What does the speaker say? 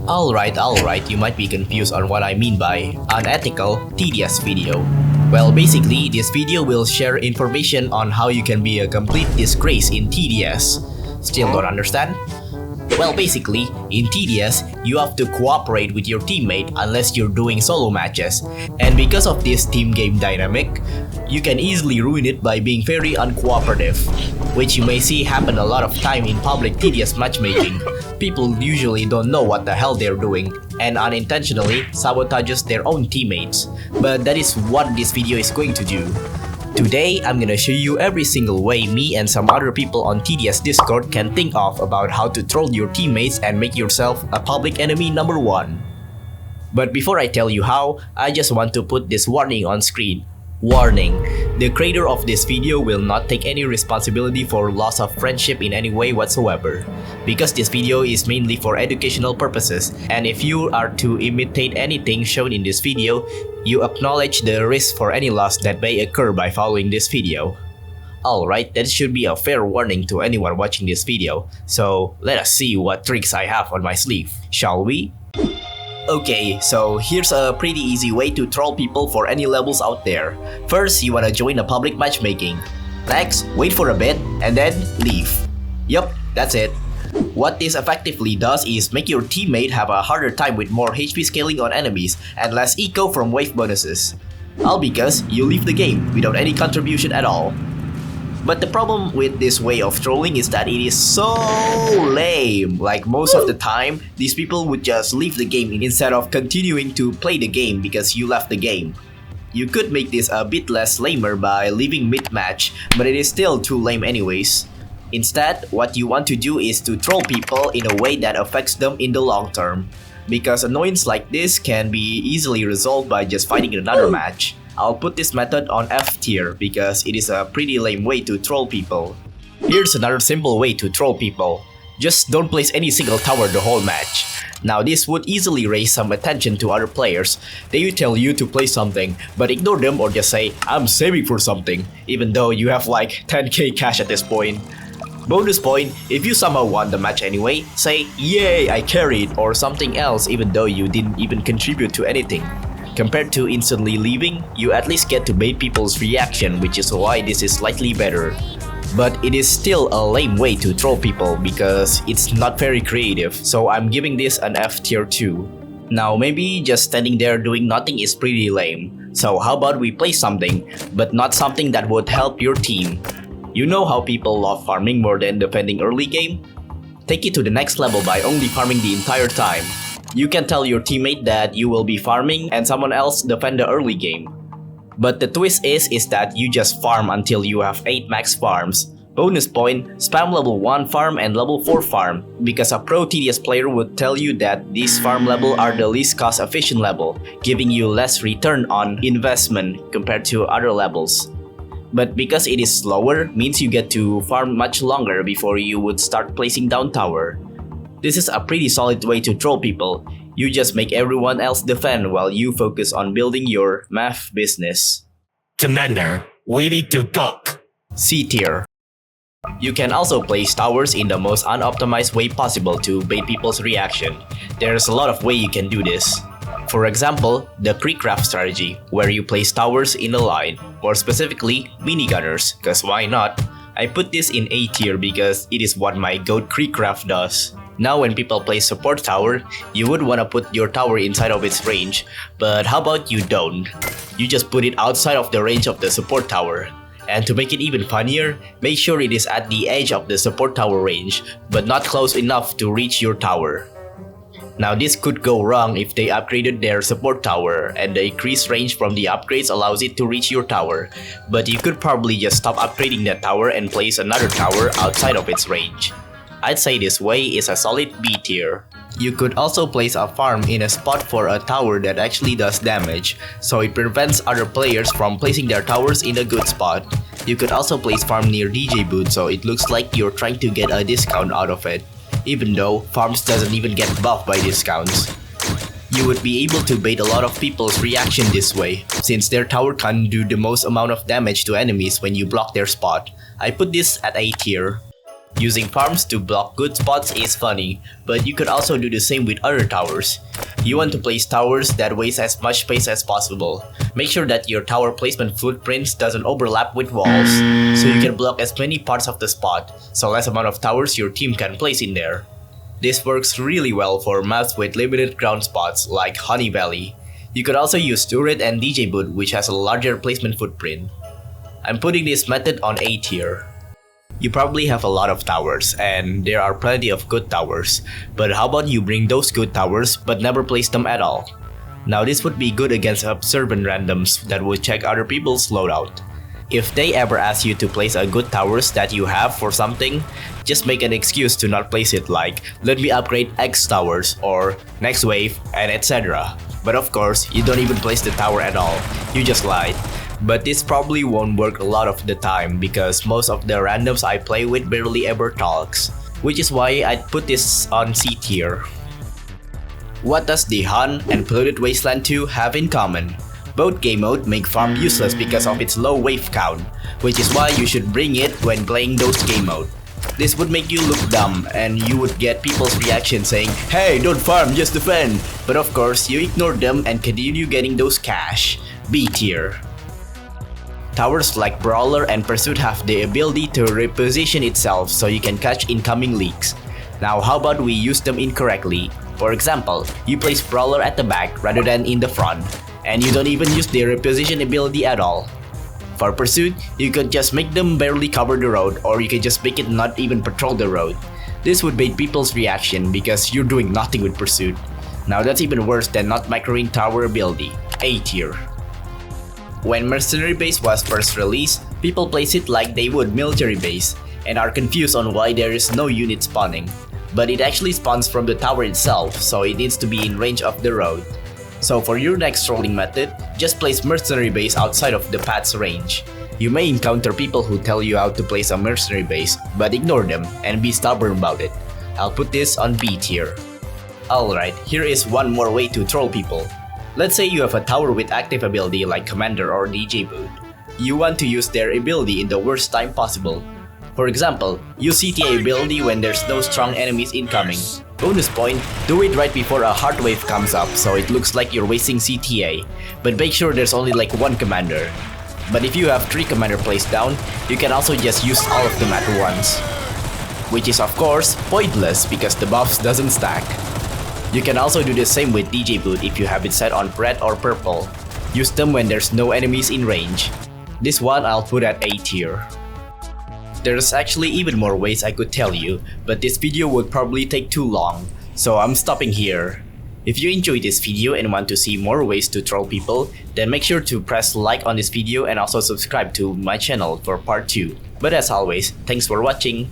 Alright, you might be confused on what I mean by unethical TDS video. Well, basically, this video will share information on how you can be a complete disgrace in TDS. Still don't understand? Well, basically, in TDS, you have to cooperate with your teammate unless you're doing solo matches. And because of this team game dynamic, you can easily ruin it by being very uncooperative, which you may see happen a lot of time in public TDS matchmaking. People usually don't know what the hell they're doing and unintentionally sabotages their own teammates. But that is what this video is going to do. Today, I'm gonna show you every single way me and some other people on TDS Discord can think of about how to troll your teammates and make yourself a public enemy number one. But before I tell you how, I just want to put this warning on screen. Warning: the creator of this video will not take any responsibility for loss of friendship in any way whatsoever, because this video is mainly for educational purposes, and if you are to imitate anything shown in this video, you acknowledge the risk for any loss that may occur by following this video. Alright, that should be a fair warning to anyone watching this video, so let us see what tricks I have on my sleeve, shall we? Okay, so here's a pretty easy way to troll people for any levels out there. First, you wanna join a public matchmaking. Next, wait for a bit, and then leave. Yup, that's it. What this effectively does is make your teammate have a harder time with more HP scaling on enemies and less eco from wave bonuses. All because you leave the game without any contribution at all. But the problem with this way of trolling is that it is so lame. Like most of the time, these people would just leave the game instead of continuing to play the game because you left the game. You could make this a bit less lamer by leaving mid-match, but it is still too lame anyways. Instead, what you want to do is to troll people in a way that affects them in the long term. Because annoyance like this can be easily resolved by just fighting another match. I'll put this method on F tier because it is a pretty lame way to troll people. Here's another simple way to troll people. Just don't place any single tower the whole match. Now this would easily raise some attention to other players. They will tell you to play something, but ignore them or just say, I'm saving for something, even though you have like 10k cash at this point. Bonus point, if you somehow won the match anyway, say, yay, I carried, or something else even though you didn't even contribute to anything. Compared to instantly leaving, you at least get to bait people's reaction, which is why this is slightly better. But it is still a lame way to troll people because it's not very creative, so I'm giving this an F tier too. Now maybe just standing there doing nothing is pretty lame, so how about we play something, but not something that would help your team. You know how people love farming more than defending early game? Take it to the next level by only farming the entire time. You can tell your teammate that you will be farming and someone else defend the early game. But the twist is that you just farm until you have 8 max farms. Bonus point, spam level 1 farm and level 4 farm, because a pro TDS player would tell you that these farm level are the least cost efficient level, giving you less return on investment compared to other levels. But because it is slower, means you get to farm much longer before you would start placing down tower. This is a pretty solid way to troll people. You just make everyone else defend while you focus on building your math business. Commander, ready to go. C tier. You can also place towers in the most unoptimized way possible to bait people's reaction. There's a lot of ways you can do this. For example, the Creekcraft strategy, where you place towers in a line, more specifically minigunners, cause why not? I put this in A tier because it is what my goat Creekcraft does. Now when people play support tower, you would wanna put your tower inside of its range, but how about you don't? You just put it outside of the range of the support tower. And to make it even funnier, make sure it is at the edge of the support tower range, but not close enough to reach your tower. Now this could go wrong if they upgraded their support tower and the increased range from the upgrades allows it to reach your tower, but you could probably just stop upgrading that tower and place another tower outside of its range. I'd say this way is a solid B tier. You could also place a farm in a spot for a tower that actually does damage, so it prevents other players from placing their towers in a good spot. You could also place farm near DJ booth so it looks like you're trying to get a discount out of it, even though farms doesn't even get buffed by discounts. You would be able to bait a lot of people's reaction this way, since their tower can do the most amount of damage to enemies when you block their spot. I put this at A tier. Using farms to block good spots is funny, but you could also do the same with other towers. You want to place towers that waste as much space as possible. Make sure that your tower placement footprints doesn't overlap with walls, so you can block as many parts of the spot, so less amount of towers your team can place in there. This works really well for maps with limited ground spots like Honey Valley. You could also use turret and DJ booth, which has a larger placement footprint. I'm putting this method on A tier. You probably have a lot of towers, and there are plenty of good towers, but how about you bring those good towers but never place them at all? Now this would be good against observant randoms that would check other people's loadout. If they ever ask you to place a good towers that you have for something, just make an excuse to not place it, like let me upgrade X towers or next wave and etc. But of course, you don't even place the tower at all, you just lied. But this probably won't work a lot of the time because most of the randoms I play with barely ever talks, which is why I'd put this on C tier. What does the Han and Polluted Wasteland 2 have in common? Both game mode make farm useless because of its low wave count, which is why you should bring it when playing those game mode. This would make you look dumb and you would get people's reaction saying, "Hey, don't farm, just defend!" But of course, you ignore them and continue getting those cash. B tier. Towers like Brawler and Pursuit have the ability to reposition itself so you can catch incoming leaks. Now how about we use them incorrectly? For example, you place Brawler at the back rather than in the front, and you don't even use the reposition ability at all. For Pursuit, you could just make them barely cover the road, or you could just make it not even patrol the road. This would bait people's reaction because you're doing nothing with Pursuit. Now that's even worse than not microing tower ability. A tier. When Mercenary Base was first released, people place it like they would Military Base, and are confused on why there is no unit spawning. But it actually spawns from the tower itself, so it needs to be in range of the road. So for your next trolling method, just place Mercenary Base outside of the path's range. You may encounter people who tell you how to place a Mercenary Base, but ignore them and be stubborn about it. I'll put this on B tier. Alright, here is one more way to troll people. Let's say you have a tower with active ability like Commander or DJ Booth. You want to use their ability in the worst time possible. For example, use CTA ability when there's no strong enemies incoming. Bonus point, do it right before a hard wave comes up so it looks like you're wasting CTA, but make sure there's only like one commander. But if you have 3 commander placed down, you can also just use all of them at once. Which is of course pointless because the buffs doesn't stack. You can also do the same with DJ Booth if you have it set on red or purple. Use them when there's no enemies in range. This one I'll put at A tier. There's actually even more ways I could tell you, but this video would probably take too long, so I'm stopping here. If you enjoyed this video and want to see more ways to troll people, then make sure to press like on this video and also subscribe to my channel for part 2. But as always, thanks for watching.